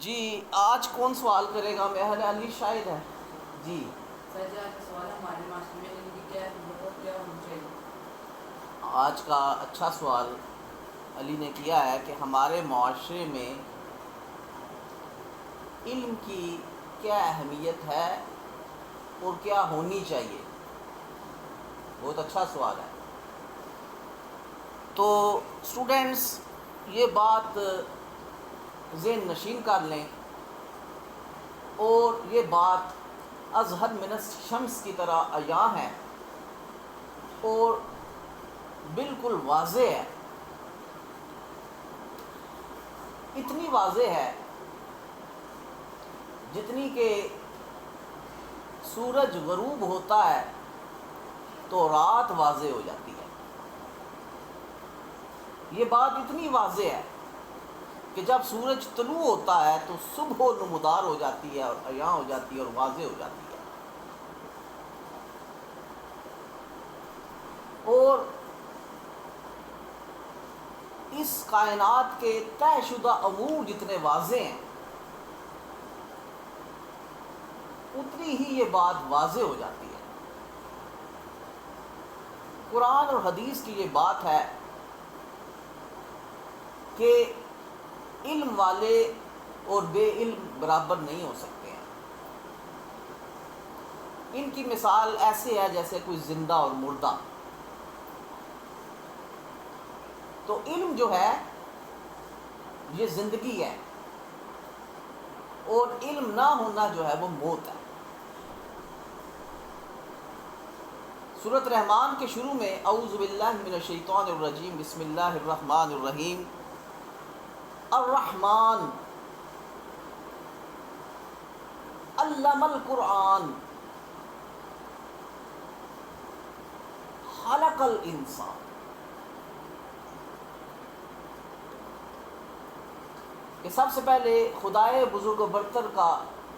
جی آج کون سوال کرے گا؟ مہر علی شاید ہے جی۔ سر جی آج کا سوال ہے ہمارے معاشرے میں علم کی کیا اہمیت اور کیا ہونی چاہیے؟ آج کا اچھا سوال علی نے کیا ہے کہ ہمارے معاشرے میں علم کی کیا اہمیت ہے اور کیا ہونی چاہیے۔ بہت اچھا سوال ہے۔ تو اسٹوڈنٹس یہ بات ذہن نشین کر لیں اور یہ بات اظہر من الشمس کی طرح عیاں ہے اور بالکل واضح ہے، اتنی واضح ہے جتنی کہ سورج غروب ہوتا ہے تو رات واضح ہو جاتی ہے۔ یہ بات اتنی واضح ہے کہ جب سورج طلوع ہوتا ہے تو صبح نمودار ہو جاتی ہے اور عیاں ہو جاتی ہے اور واضح ہو جاتی ہے۔ اور اس کائنات کے طے شدہ امور جتنے واضح ہیں اتنی ہی یہ بات واضح ہو جاتی ہے۔ قرآن اور حدیث کی یہ بات ہے کہ علم والے اور بے علم برابر نہیں ہو سکتے ہیں۔ ان کی مثال ایسے ہے جیسے کوئی زندہ اور مردہ۔ تو علم جو ہے یہ زندگی ہے اور علم نہ ہونا جو ہے وہ موت ہے۔ سورۃ رحمان کے شروع میں اعوذ باللہ من الشیطان الرجیم بسم اللہ الرحمن الرحیم الرحمن علم القرآن خلق الانسان۔ کہ سب سے پہلے خدائے بزرگ و برتر کا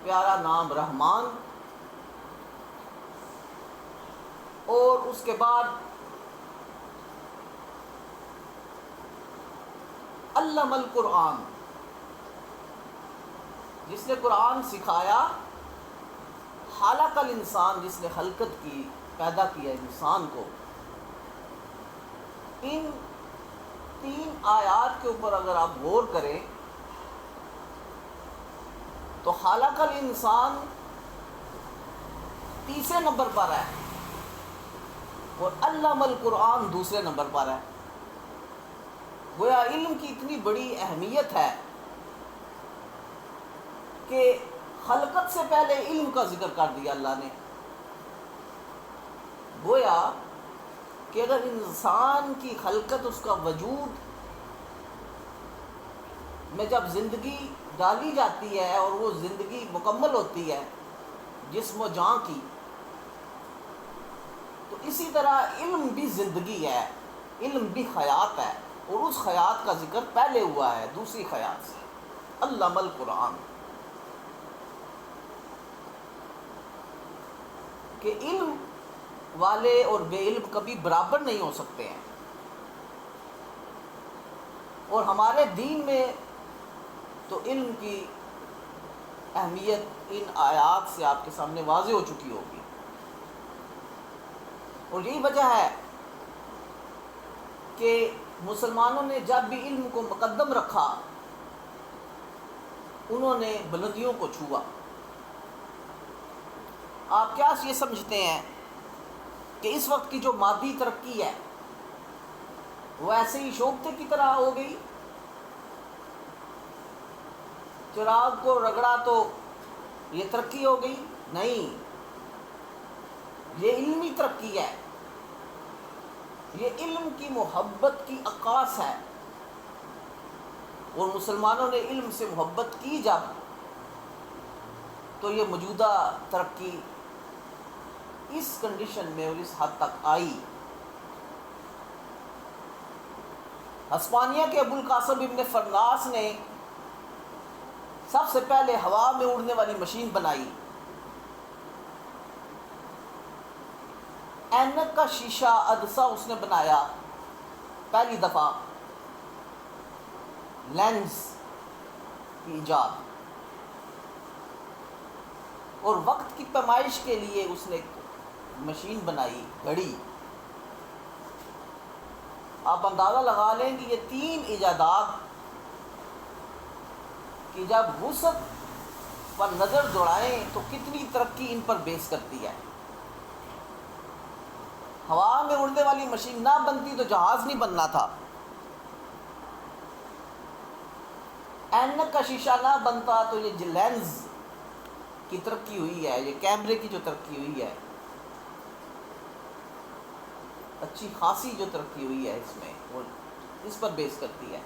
پیارا نام رحمان، اور اس کے بعد علم القرآن، جس نے قرآن سکھایا، خلق الانسان، جس نے خلقت کی، پیدا کیا انسان کو۔ ان تین آیات کے اوپر اگر آپ غور کریں تو خلق الانسان تیسرے نمبر پر ہے اور علم القرآن دوسرے نمبر پر ہے۔ گویا علم کی اتنی بڑی اہمیت ہے کہ خلقت سے پہلے علم کا ذکر کر دیا اللہ نے۔ گویا کہ اگر انسان کی خلقت، اس کا وجود میں جب زندگی ڈالی جاتی ہے اور وہ زندگی مکمل ہوتی ہے جسم و جاں کی، تو اسی طرح علم بھی زندگی ہے، علم بھی حیات ہے، اور اس حیات کا ذکر پہلے ہوا ہے دوسری حیات سے، علم القرآن۔ کہ علم والے اور بے علم کبھی برابر نہیں ہو سکتے ہیں، اور ہمارے دین میں تو علم کی اہمیت ان آیات سے آپ کے سامنے واضح ہو چکی ہوگی۔ اور یہی وجہ ہے کہ مسلمانوں نے جب بھی علم کو مقدم رکھا انہوں نے بلندیوں کو چھوا۔ آپ کیا یہ سمجھتے ہیں کہ اس وقت کی جو مادی ترقی ہے وہ ایسے ہی شوکتے کی طرح ہو گئی؟ چراغ کو رگڑا تو یہ ترقی ہو گئی؟ نہیں، یہ علمی ترقی ہے، یہ علم کی محبت کی عکاس ہے۔ اور مسلمانوں نے علم سے محبت کی جب، تو یہ موجودہ ترقی اس کنڈیشن میں اور اس حد تک آئی۔ ہسپانیہ کے ابو القاسم ابن فرناس نے سب سے پہلے ہوا میں اڑنے والی مشین بنائی۔ اینک کا شیشہ عدسہ اس نے بنایا پہلی دفعہ، لینز کی ایجاد۔ اور وقت کی پیمائش کے لیے اس نے ایک مشین بنائی، گھڑی۔ آپ اندازہ لگا لیں کہ یہ 3 ایجادات کہ جب وسعت پر نظر دوڑائیں تو کتنی ترقی ان پر بیس کرتی ہے۔ ہوا میں اڑنے والی مشین نہ بنتی تو جہاز نہیں بننا تھا، اینک کا شیشہ نہ بنتا تو یہ لینز کی ترقی ہوئی ہے، یہ کیمرے کی جو ترقی ہوئی ہے، اچھی خاصی جو ترقی ہوئی ہے اس میں، وہ اس پر بیس کرتی ہے۔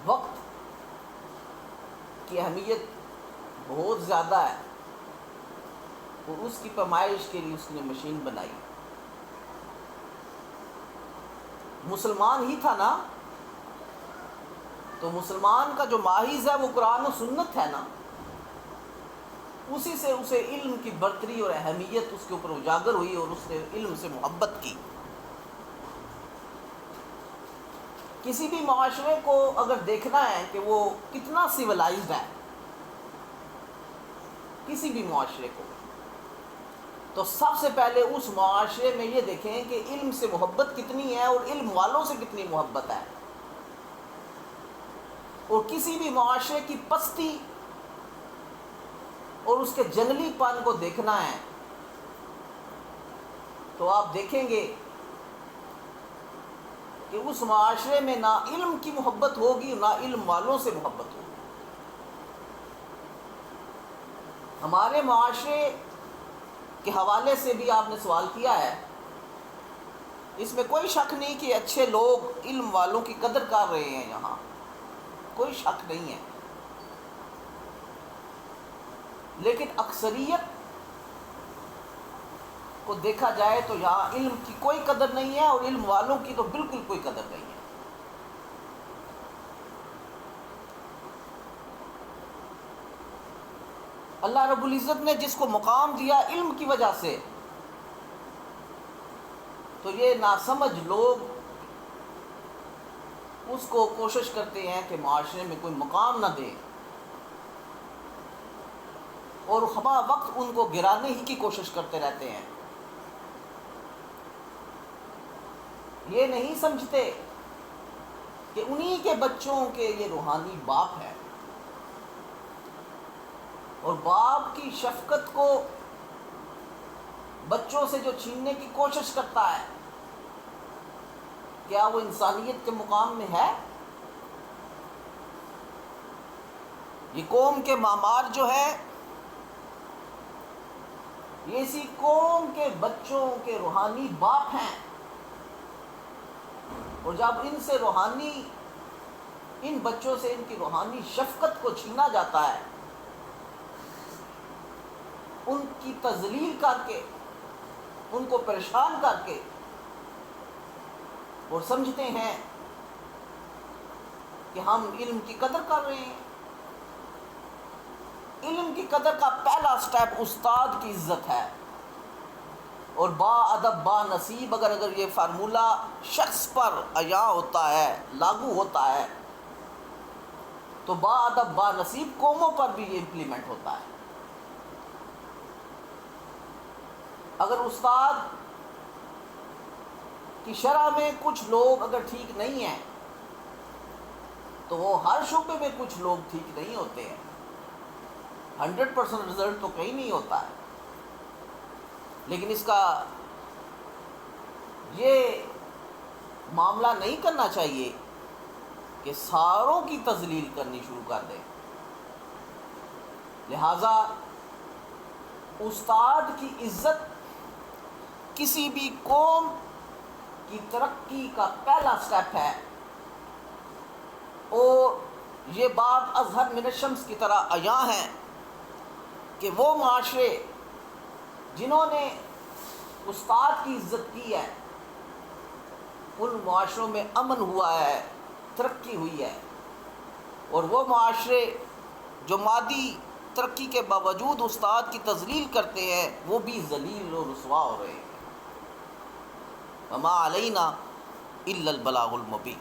وقت کی اہمیت بہت زیادہ ہے، اور اس کی پیمائش کے لیے اس نے مشین بنائی۔ مسلمان ہی تھا نا، تو مسلمان کا جو ماہز ہے وہ قرآن و سنت ہے نا، اسی سے اسے علم کی برتری اور اہمیت اس کے اوپر اجاگر ہوئی، اور اس نے علم سے محبت کی۔ کسی بھی معاشرے کو اگر دیکھنا ہے کہ وہ کتنا سیولائزڈ ہے، کسی بھی معاشرے کو، تو سب سے پہلے اس معاشرے میں یہ دیکھیں کہ علم سے محبت کتنی ہے اور علم والوں سے کتنی محبت ہے۔ اور کسی بھی معاشرے کی پستی اور اس کے جنگلی پن کو دیکھنا ہے تو آپ دیکھیں گے کہ اس معاشرے میں نہ علم کی محبت ہوگی نہ علم والوں سے محبت ہوگی۔ ہمارے معاشرے کے حوالے سے بھی آپ نے سوال کیا ہے، اس میں کوئی شک نہیں کہ اچھے لوگ علم والوں کی قدر کر رہے ہیں، یہاں کوئی شک نہیں ہے، لیکن اکثریت کو دیکھا جائے تو یہاں علم کی کوئی قدر نہیں ہے، اور علم والوں کی تو بالکل کوئی قدر نہیں ہے۔ اللہ رب العزت نے جس کو مقام دیا علم کی وجہ سے، تو یہ ناسمجھ لوگ اس کو کوشش کرتے ہیں کہ معاشرے میں کوئی مقام نہ دیں، اور ہمہ وقت ان کو گرانے ہی کی کوشش کرتے رہتے ہیں۔ یہ نہیں سمجھتے کہ انہی کے بچوں کے یہ روحانی باپ ہے، اور باپ کی شفقت کو بچوں سے جو چھیننے کی کوشش کرتا ہے، کیا وہ انسانیت کے مقام میں ہے؟ یہ قوم کے معمار جو ہے، یہ اسی قوم کے بچوں کے روحانی باپ ہیں، اور جب ان بچوں سے ان کی روحانی شفقت کو چھینا جاتا ہے، ان کی تذلیل کر کے، ان کو پریشان کر کے، اور سمجھتے ہیں کہ ہم علم کی قدر کر رہے ہیں۔ علم کی قدر کا پہلا سٹیپ استاد کی عزت ہے، اور با ادب با نصیب اگر یہ فارمولہ شخص پر عیاں ہوتا ہے، لاگو ہوتا ہے، تو با ادب با نصیب قوموں پر بھی یہ امپلیمنٹ ہوتا ہے۔ اگر استاد کی شرح میں کچھ لوگ اگر ٹھیک نہیں ہیں تو وہ ہر شعبے میں کچھ لوگ ٹھیک نہیں ہوتے ہیں، 100% رزلٹ تو کہیں نہیں ہوتا ہے۔ لیکن اس کا یہ معاملہ نہیں کرنا چاہیے کہ ساروں کی تذلیل کرنی شروع کر دیں۔ لہذا استاد کی عزت کسی بھی قوم کی ترقی کا پہلا سٹیپ ہے، اور یہ بات ازہر من الشمس کی طرح عیاں ہے کہ وہ معاشرے جنہوں نے استاد کی عزت کی ہے، ان معاشروں میں امن ہوا ہے، ترقی ہوئی ہے، اور وہ معاشرے جو مادی ترقی کے باوجود استاد کی تذلیل کرتے ہیں، وہ بھی ذلیل و رسوا ہو رہے ہیں۔ وما علینا الا البلاغ المبین۔